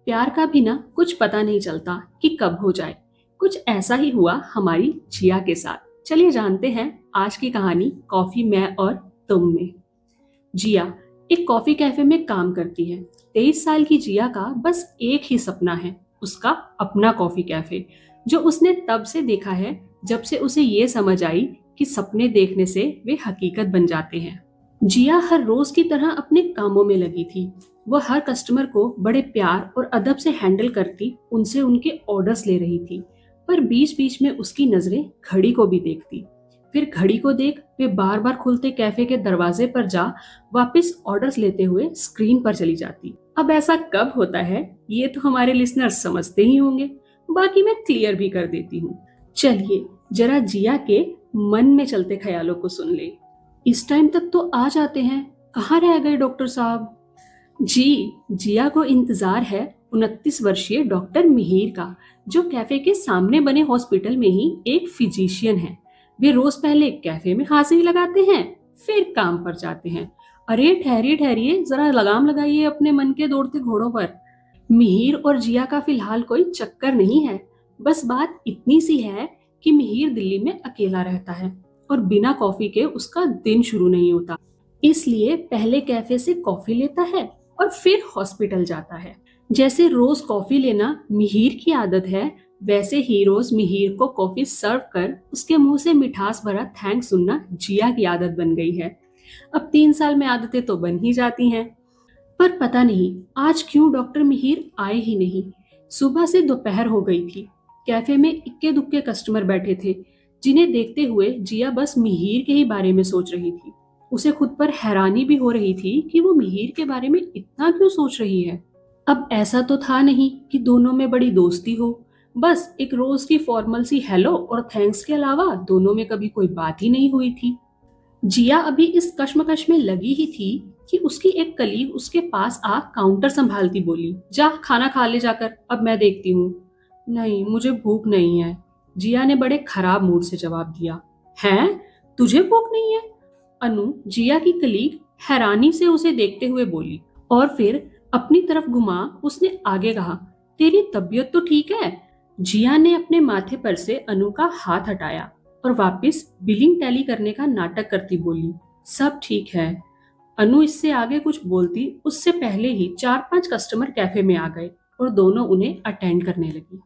प्यार का भी ना कुछ पता नहीं चलता कि कब हो जाए। कुछ ऐसा ही हुआ हमारी जिया के साथ। चलिए जानते हैं आज की कहानी कॉफी मैं और तुम में। जिया एक कॉफी कैफे में काम करती है। 23 साल की जिया का बस एक ही सपना है, उसका अपना कॉफी कैफे, जो उसने तब से देखा है जब से उसे ये समझ आई कि सपने देखने से वे हकीकत बन जाते हैं। जिया हर रोज की तरह अपने कामों में लगी थी। वह हर कस्टमर को बड़े प्यार और अदब से हैंडल करती, उनसे उनके ऑर्डर्स ले रही थी। पर बीच बीच में उसकी नजरें घड़ी को भी देखती। फिर घड़ी को देख वे बार बार खुलते कैफे के दरवाजे पर जा वापस ऑर्डर्स लेते हुए स्क्रीन पर चली जाती। अब ऐसा कब होता है ये तो हमारे लिसनर्स समझते ही होंगे, बाकी मैं क्लियर भी कर देती हूँ। चलिए जरा जिया के मन में चलते ख्यालों को सुन ले। इस टाइम तक तो आ जाते हैं, कहाँ रह गए डॉक्टर साहब? जी, जिया को इंतजार है 29 वर्षीय डॉक्टर मिहिर का, जो कैफे के सामने बने हॉस्पिटल में ही एक फिजिशियन है। वे रोज पहले कैफे में हाजिरी लगाते हैं, फिर काम पर जाते हैं। अरे ठहरिए ठहरिए, जरा लगाम लगाइए अपने मन के दौड़ते घोड़ों पर। मिहिर और जिया का फिलहाल कोई चक्कर नहीं है। बस बात इतनी सी है कि मिहिर दिल्ली में अकेला रहता है और बिना कॉफी के उसका दिन शुरू नहीं होता। इसलिए पहले कैफे से कॉफी लेता है और फिर हॉस्पिटल जाता है। जैसे रोज कॉफी लेना मिहिर की आदत है, वैसे ही रोज मिहिर को कॉफी सर्व कर उसके मुंह से मिठास भरा थैंक्स सुनना जिया की आदत बन गई है। अब 3 साल में आदतें तो बन ही जाती हैं। पर पता नहीं आज क्यों डॉक्टर मिहिर आए ही नहीं। सुबह से दोपहर हो गई थी। कैफे में इक्के दुक्के कस्टमर बैठे थे, जिन्हें देखते हुए जिया बस मिहिर के ही बारे में सोच रही थी। उसे खुद पर हैरानी भी हो रही थी कि वो मिहिर के बारे में इतना क्यों सोच रही है। अब ऐसा तो था नहीं कि दोनों में बड़ी दोस्ती हो। बस एक रोज की फॉर्मल सी हेलो और थैंक्स के अलावा दोनों में कभी कोई बात ही नहीं हुई थी। जिया अभी इस कश्मकश में लगी ही थी कि उसकी एक कलीग उसके पास आ काउंटर संभालती बोली, जा खाना खा ले जाकर, अब मैं देखती हूँ। नहीं, मुझे भूख नहीं है, जिया ने बड़े खराब मूड से जवाब दिया। हैं? तुझे भूख नहीं है? अनु, जिया की कलीग, हैरानी से उसे देखते हुए बोली और फिर अपनी तरफ घुमा उसने आगे कहा, तेरी तबीयत तो ठीक है? जिया ने अपने माथे पर से अनु का हाथ हटाया और वापस बिलिंग टैली करने का नाटक करती बोली, सब ठीक है। अनु इससे आगे कुछ बोलती उससे पहले ही 4-5 कस्टमर कैफे में आ गए और दोनों उन्हें अटेंड करने लगी।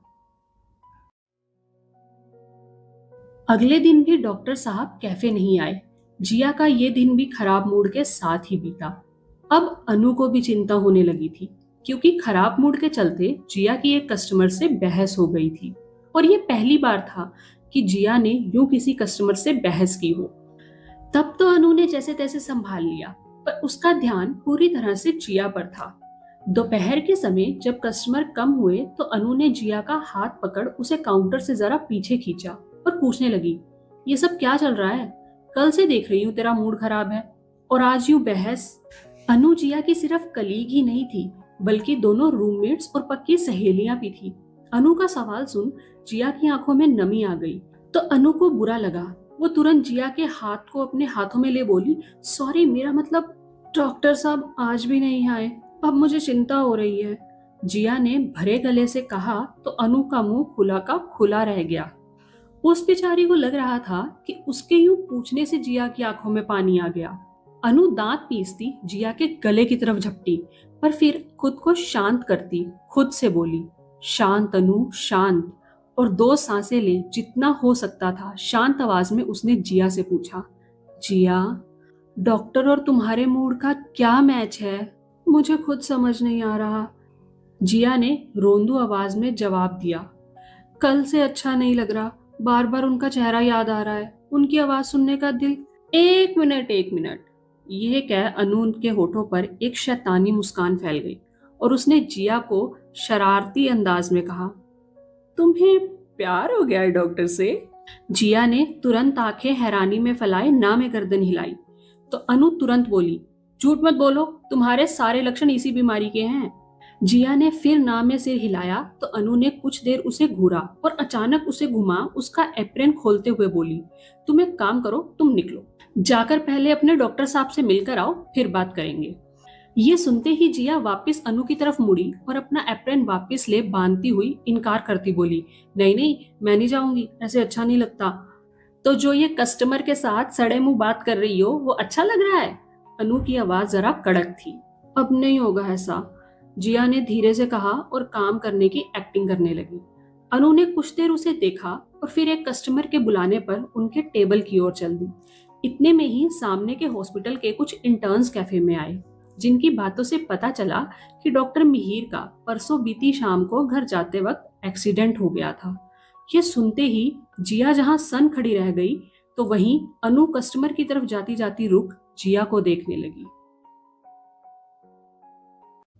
अगले दिन भी डॉक्टर साहब कैफे नहीं आए। जिया का ये दिन भी खराब मूड के साथ ही बीता। अब अनु को भी चिंता होने लगी थी, क्योंकि खराब मूड के चलते जिया की एक कस्टमर से बहस हो गई थी और ये पहली बार था कि जिया ने यूं किसी कस्टमर से बहस की हो। तब तो अनु ने जैसे तैसे संभाल लिया, पर उसका ध्यान पूरी तरह से जिया पर था। दोपहर के समय जब कस्टमर कम हुए तो अनु ने जिया का हाथ पकड़ उसे काउंटर से जरा पीछे खींचा और पूछने लगी, ये सब क्या चल रहा है? कल से देख रही हूँ तेरा मूड खराब है और आज यूं बहस। अनु जिया की सिर्फ कलीग ही नहीं थी, बल्कि दोनों रूममेट्स और पक्की सहेलियां भी थी। अनु का सवाल सुन जिया की आंखों में नमी आ गई तो अनु को बुरा लगा। वो तुरंत जिया के हाथ को अपने हाथों में ले बोली, सॉरी, मेरा मतलब डॉक्टर साहब आज भी नहीं आए, अब मुझे चिंता हो रही है। जिया ने भरे गले से कहा तो अनु का मुंह खुला का खुला रह गया। उस बेचारी को लग रहा था कि उसके यूं पूछने से जिया की आंखों में पानी आ गया। अनु दांत पीसती जिया के गले की तरफ झपटी, पर फिर खुद को शांत करती खुद से बोली, शांत अनु, शांत। और 2 सांसें ले जितना हो सकता था शांत आवाज में उसने जिया से पूछा, जिया, डॉक्टर और तुम्हारे मूड का क्या मैच है? मुझे खुद समझ नहीं आ रहा। जिया ने रोंदू आवाज में जवाब दिया, कल से अच्छा नहीं लग रहा, बार बार उनका चेहरा याद आ रहा है, उनकी आवाज सुनने का दिल। एक मिनट एक मिनट, यह कह अनु के होठों पर एक शैतानी मुस्कान फैल गई और उसने जिया को शरारती अंदाज में कहा, तुम्हें प्यार हो गया है डॉक्टर से? जिया ने तुरंत आंखें हैरानी में फैलाए ना में गर्दन हिलाई तो अनु तुरंत बोली, झूठ मत बोलो, तुम्हारे सारे लक्षण इसी बीमारी के हैं। जिया ने फिर ना में सिर हिलाया तो अनु ने कुछ देर उसे घूरा और अचानक उसे घुमा उसका एप्रेन खोलते हुए बोली, तुम एक काम करो, तुम निकलो, जाकर पहले अपने डॉक्टर साहब से मिलकर आओ, फिर बात करेंगे। ये सुनते ही जिया वापस अनु की तरफ मुड़ी और अपना एप्रन वापस ले बांधती हुई इनकार करती बोली, नहीं नहीं, मैं नहीं जाऊंगी, ऐसे अच्छा नहीं लगता। तो जो ये कस्टमर के साथ सड़े मुंह बात कर रही हो वो अच्छा लग रहा है? अनु की आवाज जरा कड़क थी। अब नहीं होगा ऐसा, जिया ने धीरे से कहा और काम करने की एक्टिंग करने लगी। अनु ने कुछ देर उसे देखा और फिर एक कस्टमर के बुलाने पर उनके टेबल की ओर चल दी। इतने में ही सामने के हॉस्पिटल के कुछ इंटर्न्स कैफे में आए, जिनकी बातों से पता चला कि डॉक्टर मिहिर का परसों बीती शाम को घर जाते वक्त एक्सीडेंट हो गया था। ये सुनते ही जिया जहां सन खड़ी रह गई, तो वहीं अनु कस्टमर की तरफ जाती जाती रुक जिया को देखने लगी।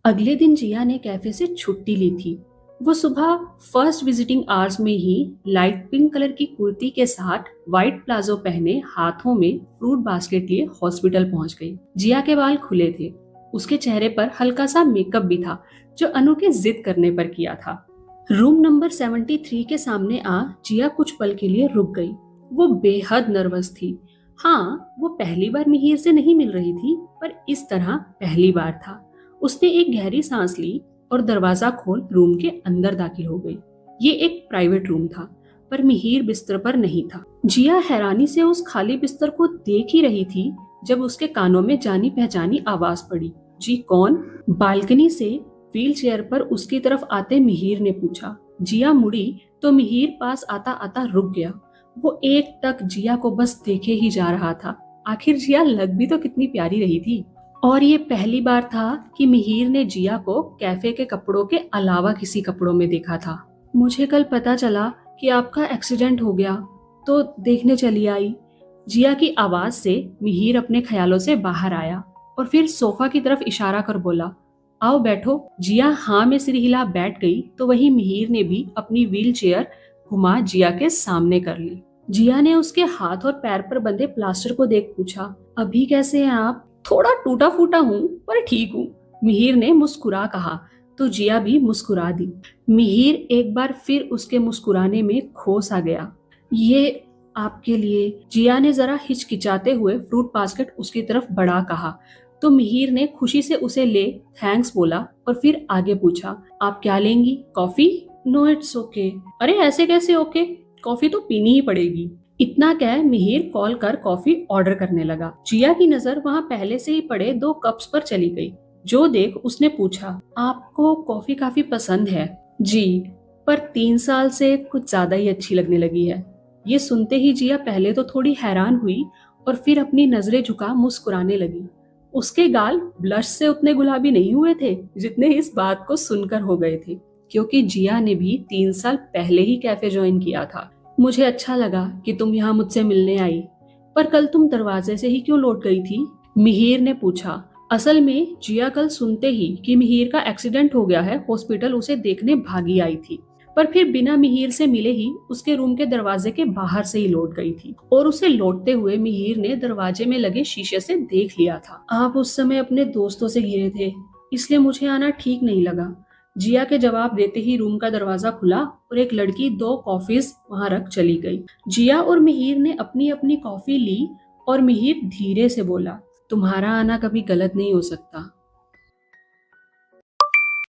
अगले दिन जिया ने कैफे से छुट्टी ली थी। वो सुबह फर्स्ट विजिटिंग आवर्स में ही लाइट पिंक कलर की कुर्ती के साथ व्हाइट प्लाजो पहने हाथों में फ्रूट बास्केट लिए हॉस्पिटल पहुंच गई। जिया के बाल खुले थे, उसके चेहरे पर हल्का सा मेकअप भी था जो अनु के जिद करने पर किया था। रूम नंबर 73 के सामने आ जिया कुछ पल के लिए रुक गई। वो बेहद नर्वस थी। हाँ, वो पहली बार मिहिर से नहीं मिल रही थी, पर इस तरह पहली बार था। उसने एक गहरी सांस ली और दरवाजा खोल रूम के अंदर दाखिल हो गई। ये एक प्राइवेट रूम था, पर मिहिर बिस्तर पर नहीं था। जिया हैरानी से उस खाली बिस्तर को देख ही रही थी जब उसके कानों में जानी पहचानी आवाज पड़ी। जी कौन? बालकनी से व्हील चेयर पर उसकी तरफ आते मिहिर ने पूछा। जिया मुड़ी तो मिहिर पास आता आता रुक गया। वो एक टक जिया को बस देखे ही जा रहा था। आखिर जिया लग भी तो कितनी प्यारी रही थी। और ये पहली बार था कि मिहिर ने जिया को कैफे के कपड़ों के अलावा किसी कपड़ों में देखा था। मुझे कल पता चला कि आपका एक्सीडेंट हो गया, तो देखने चली आई। जिया की आवाज से मिहिर अपने ख्यालों से बाहर आया और फिर सोफा की तरफ इशारा कर बोला, आओ बैठो। जिया हाँ में सिर हिला बैठ गई तो वही मिहिर ने भी अपनी व्हील चेयर घुमा जिया के सामने कर ली। जिया ने उसके हाथ और पैर पर बंधे प्लास्टर को देख पूछा, अभी कैसे हैं आप? थोड़ा टूटा फूटा हूँ पर ठीक हूँ, मिहिर ने मुस्कुरा कहा। तो जिया भी मुस्कुरा दी। मिहिर एक बार फिर उसके मुस्कुराने में खो सा गया। ये आपके लिए, जिया ने जरा हिचकिचाते हुए फ्रूट बास्केट उसकी तरफ बढ़ा कहा। तो मिहिर ने खुशी से उसे ले थैंक्स बोला और फिर आगे पूछा, आप क्या लेंगी? कॉफी? No it's okay. अरे ऐसे कैसे ओके? कॉफी तो पीनी ही पड़ेगी। इतना कह मिहिर कॉल कर कॉफी ऑर्डर करने लगा। जिया की नजर वहाँ पहले से ही पड़े 2 कप्स पर चली गई। जो देख उसने पूछा, आपको कॉफी काफी पसंद है? जी, पर 3 साल से कुछ ज्यादा ही अच्छी लगने लगी है। ये सुनते ही जिया पहले तो थोड़ी हैरान हुई और फिर अपनी नजरें झुका मुस्कुराने लगी। उसके गाल ब्लश से उतने गुलाबी नहीं हुए थे जितने इस बात को सुनकर हो गए थे, क्योंकि जिया ने भी 3 साल पहले ही कैफे ज्वाइन किया था। मुझे अच्छा लगा कि तुम यहाँ मुझसे मिलने आई, पर कल तुम दरवाजे से ही क्यों लौट गई थी? मिहिर ने पूछा। असल में जिया कल सुनते ही कि मिहिर का एक्सीडेंट हो गया है हॉस्पिटल उसे देखने भागी आई थी, पर फिर बिना मिहिर से मिले ही उसके रूम के दरवाजे के बाहर से ही लौट गई थी। और उसे लौटते हुए मिहिर ने दरवाजे में लगे शीशे से देख लिया था। आप उस समय अपने दोस्तों से घिरे थे, इसलिए मुझे आना ठीक नहीं लगा। जिया के जवाब देते ही रूम का दरवाजा खुला और एक लड़की 2 कॉफीज वहां रख चली गई। जिया और मिहिर ने अपनी अपनी कॉफी ली और मिहिर धीरे से बोला, तुम्हारा आना कभी गलत नहीं हो सकता।